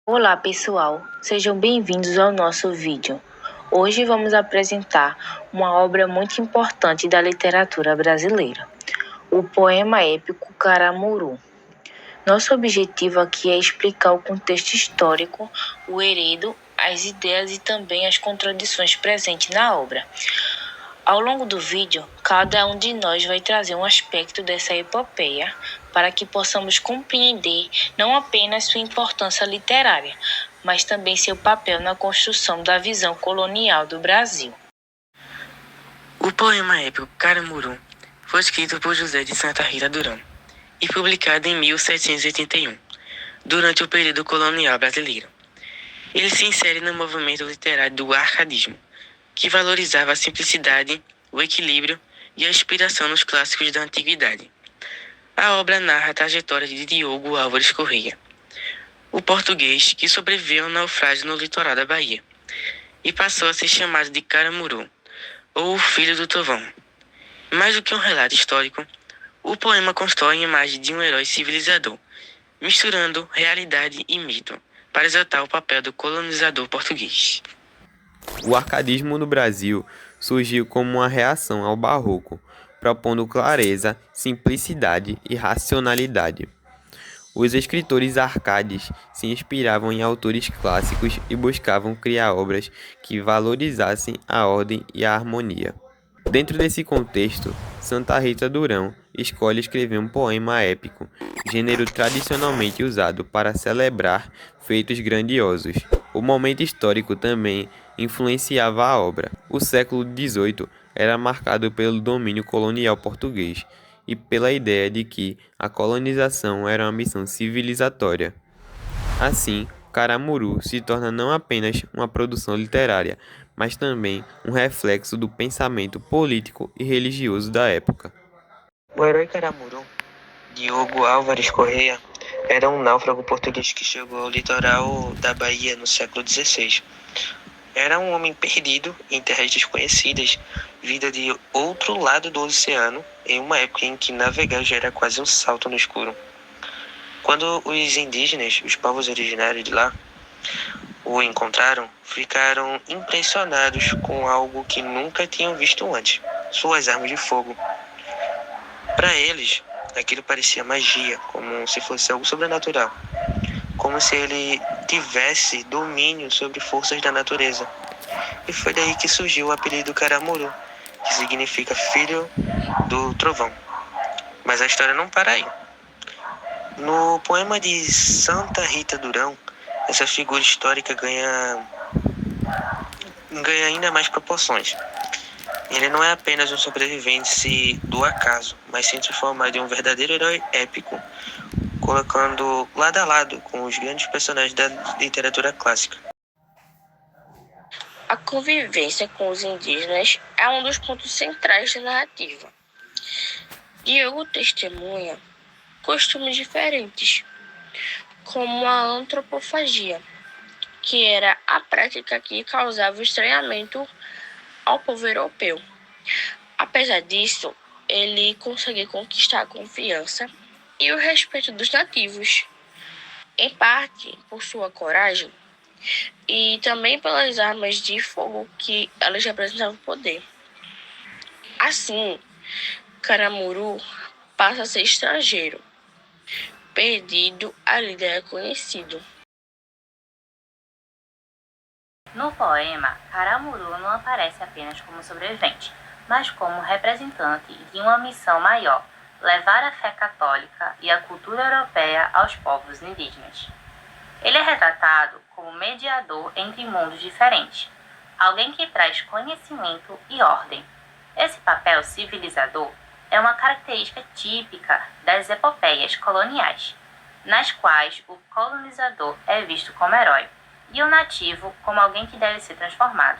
Olá pessoal, sejam bem-vindos ao nosso vídeo. Hoje vamos apresentar uma obra muito importante da literatura brasileira, o poema épico Caramuru. Nosso objetivo aqui é explicar o contexto histórico, o enredo, as ideias e também as contradições presentes na obra. Ao longo do vídeo, cada um de nós vai trazer um aspecto dessa epopeia para que possamos compreender não apenas sua importância literária, mas também seu papel na construção da visão colonial do Brasil. O poema épico Caramuru foi escrito por José de Santa Rita Durão e publicado em 1781, durante o período colonial brasileiro. Ele se insere no movimento literário do arcadismo, que valorizava a simplicidade, o equilíbrio e a inspiração nos clássicos da antiguidade. A obra narra a trajetória de Diogo Álvares Corrêa, o português que sobreviveu ao naufrágio no litoral da Bahia e passou a ser chamado de Caramuru, ou o Filho do Trovão. Mais do que um relato histórico, o poema constrói a imagem de um herói civilizador, misturando realidade e mito, para exaltar o papel do colonizador português. O arcadismo no Brasil surgiu como uma reação ao barroco, propondo clareza, simplicidade e racionalidade. Os escritores arcades se inspiravam em autores clássicos e buscavam criar obras que valorizassem a ordem e a harmonia. Dentro desse contexto, Santa Rita Durão escolhe escrever um poema épico, gênero tradicionalmente usado para celebrar feitos grandiosos. O momento histórico também influenciava a obra. O século XVIII era marcado pelo domínio colonial português e pela ideia de que a colonização era uma missão civilizatória. Assim, Caramuru se torna não apenas uma produção literária, mas também um reflexo do pensamento político e religioso da época. O herói Caramuru, Diogo Álvares Corrêa, era um náufrago português que chegou ao litoral da Bahia no século XVI. Era um homem perdido em terras desconhecidas, vinda de outro lado do oceano, em uma época em que navegar já era quase um salto no escuro. Quando os indígenas, os povos originários de lá, o encontraram, ficaram impressionados com algo que nunca tinham visto antes: suas armas de fogo. Para eles, aquilo parecia magia, como se fosse algo sobrenatural, como se ele tivesse domínio sobre forças da natureza. E foi daí que surgiu o apelido Caramuru, que significa filho do trovão. Mas a história não para aí. No poema de Santa Rita Durão, essa figura histórica ganha ainda mais proporções. Ele não é apenas um sobrevivente do acaso, mas se transforma em um verdadeiro herói épico, colocando lado a lado com os grandes personagens da literatura clássica. A convivência com os indígenas é um dos pontos centrais da narrativa. Diogo testemunha costumes diferentes, como a antropofagia, que era a prática que causava estranhamento ao povo europeu. Apesar disso, ele conseguiu conquistar a confiança e o respeito dos nativos, em parte por sua coragem e também pelas armas de fogo que elas representavam poder. Assim, Caramuru passa a ser estrangeiro, perdido, ali é conhecido. No poema, Caramuru não aparece apenas como sobrevivente, mas como representante de uma missão maior: levar a fé católica e a cultura europeia aos povos indígenas. Ele é retratado como mediador entre mundos diferentes, alguém que traz conhecimento e ordem. Esse papel civilizador é uma característica típica das epopeias coloniais, nas quais o colonizador é visto como herói e o nativo como alguém que deve ser transformado.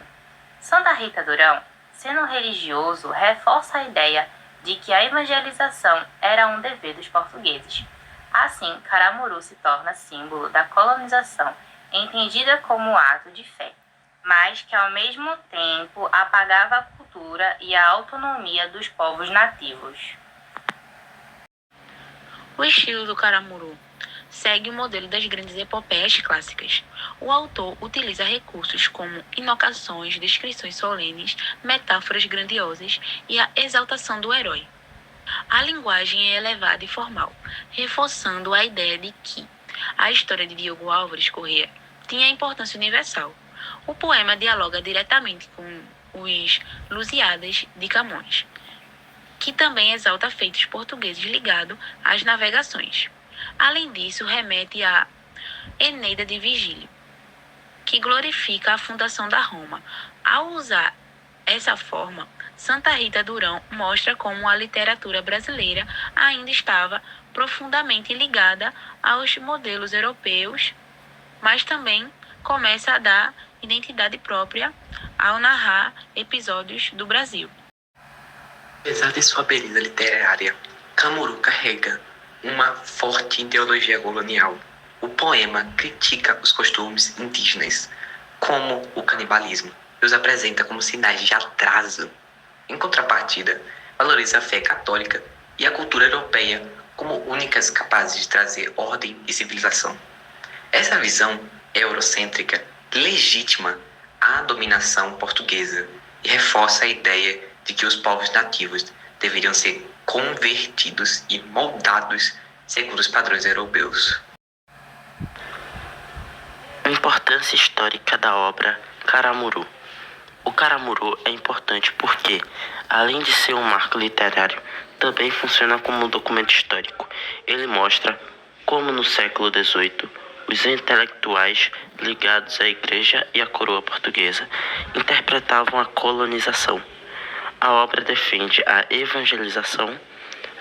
Santa Rita Durão, sendo religioso, reforça a ideia de que a evangelização era um dever dos portugueses. Assim, Caramuru se torna símbolo da colonização, entendida como ato de fé, mas que ao mesmo tempo apagava a cultura e a autonomia dos povos nativos. O estilo do Caramuru segue o modelo das grandes epopeias clássicas. O autor utiliza recursos como inocações, descrições solenes, metáforas grandiosas e a exaltação do herói. A linguagem é elevada e formal, reforçando a ideia de que a história de Diogo Álvares Corrêa tinha importância universal. O poema dialoga diretamente com os Lusíadas de Camões, que também exalta feitos portugueses ligados às navegações. Além disso, remete à Eneida de Virgílio, que glorifica a fundação da Roma. Ao usar essa forma, Santa Rita Durão mostra como a literatura brasileira ainda estava profundamente ligada aos modelos europeus, mas também começa a dar identidade própria ao narrar episódios do Brasil. Apesar de sua beleza literária, Camuru carrega uma forte ideologia colonial. O poema critica os costumes indígenas, como o canibalismo, e os apresenta como sinais de atraso. Em contrapartida, valoriza a fé católica e a cultura europeia como únicas capazes de trazer ordem e civilização. Essa visão eurocêntrica legitima a dominação portuguesa e reforça a ideia de que os povos nativos deveriam ser convertidos e moldados segundo os padrões europeus. A importância histórica da obra Caramuru. O Caramuru é importante porque, além de ser um marco literário, também funciona como um documento histórico. Ele mostra como no século XVIII os intelectuais ligados à Igreja e à coroa portuguesa interpretavam a colonização. A obra defende a evangelização,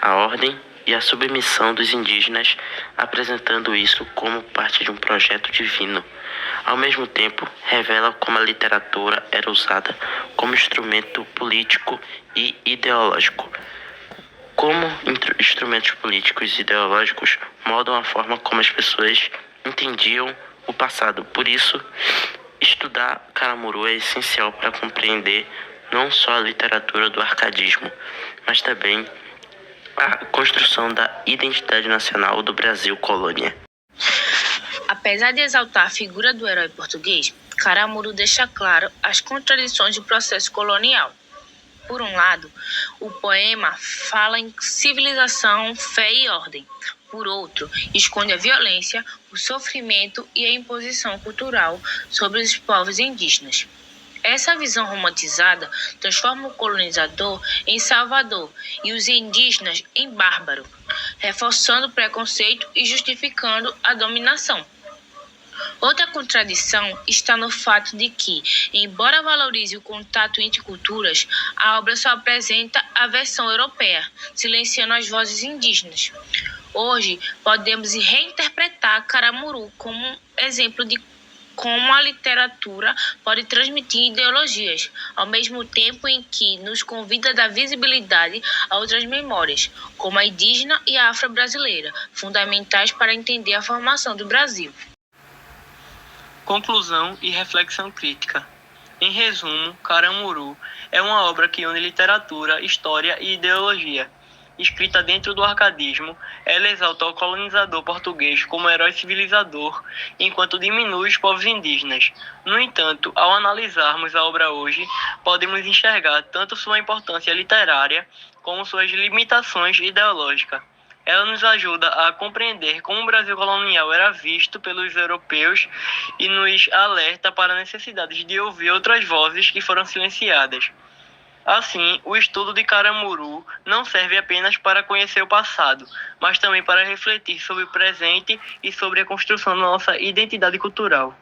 a ordem e a submissão dos indígenas, apresentando isso como parte de um projeto divino. Ao mesmo tempo, revela como a literatura era usada como instrumento político e ideológico. Como instrumentos políticos e ideológicos moldam a forma como as pessoas entendiam o passado. Por isso, estudar Caramuru é essencial para compreender não só a literatura do arcadismo, mas também a construção da identidade nacional do Brasil colônia. Apesar de exaltar a figura do herói português, Caramuru deixa claro as contradições do processo colonial. Por um lado, o poema fala em civilização, fé e ordem. Por outro, esconde a violência, o sofrimento e a imposição cultural sobre os povos indígenas. Essa visão romantizada transforma o colonizador em salvador e os indígenas em bárbaro, reforçando o preconceito e justificando a dominação. Outra contradição está no fato de que, embora valorize o contato entre culturas, a obra só apresenta a versão europeia, silenciando as vozes indígenas. Hoje, podemos reinterpretar Caramuru como um exemplo de como a literatura pode transmitir ideologias, ao mesmo tempo em que nos convida a dar visibilidade a outras memórias, como a indígena e a afro-brasileira, fundamentais para entender a formação do Brasil. Conclusão e reflexão crítica. Em resumo, Caramuru é uma obra que une literatura, história e ideologia. Escrita dentro do arcadismo, ela exalta o colonizador português como herói civilizador, enquanto diminui os povos indígenas. No entanto, ao analisarmos a obra hoje, podemos enxergar tanto sua importância literária como suas limitações ideológicas. Ela nos ajuda a compreender como o Brasil colonial era visto pelos europeus e nos alerta para a necessidade de ouvir outras vozes que foram silenciadas. Assim, o estudo de Caramuru não serve apenas para conhecer o passado, mas também para refletir sobre o presente e sobre a construção da nossa identidade cultural.